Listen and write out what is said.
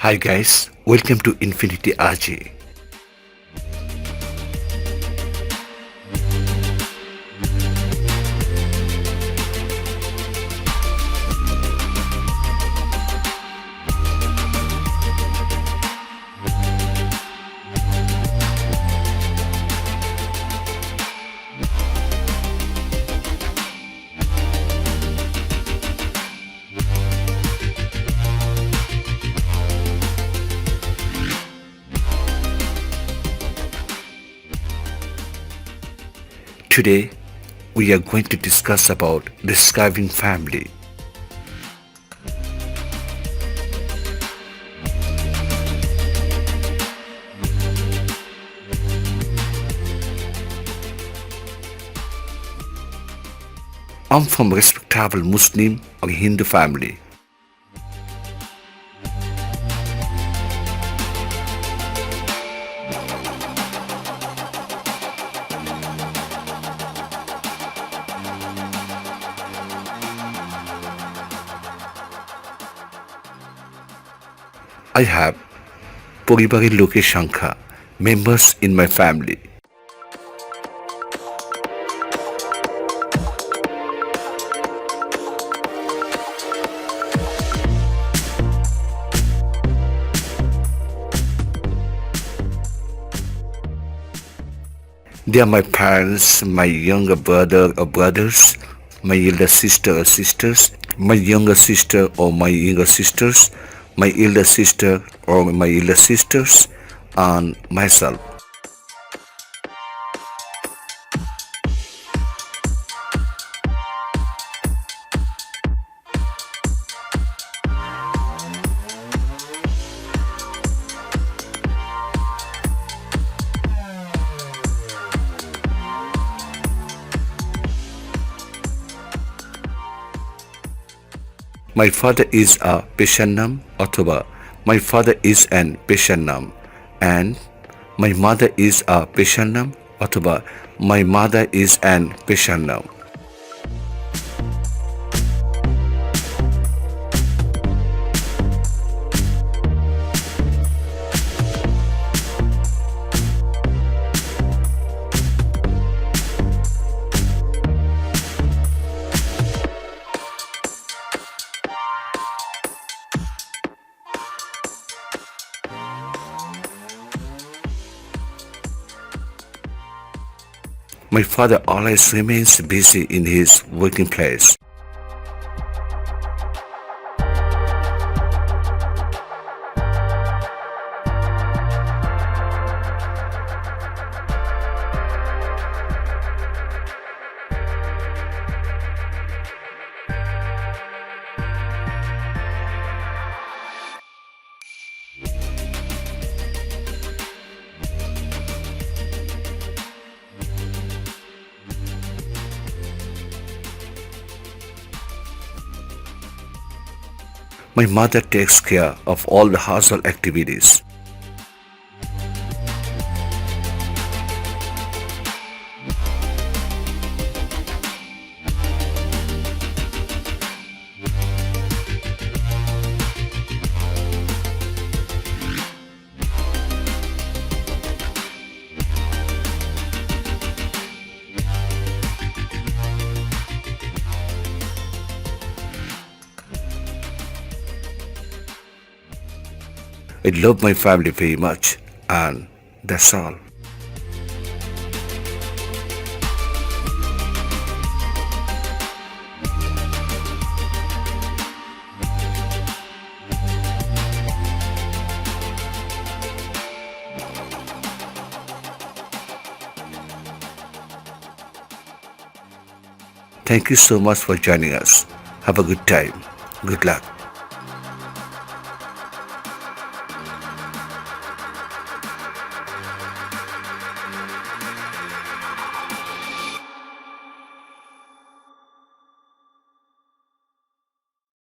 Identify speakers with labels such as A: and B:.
A: Hi guys, welcome to Infinity Ahzee. Today, we are going to discuss about describing family. I'm from a respectable Muslim or Hindu family. I have পরিবারের লোকের সংখ্যা members in my family. They are my parents, my younger brother or brothers, my elder sister or sisters, my younger sister or my younger sisters, my elder sister or my elder sisters, and myself. My father is a Peshanam অথবা my father is an Peshanam and my mother is a Peshanam অথবা my mother is an Peshanam. My father always remains busy in his working place. My mother takes care of all the household activities. I love my family very much, and that's all. Thank you so much for joining us. Have a good time. Good luck.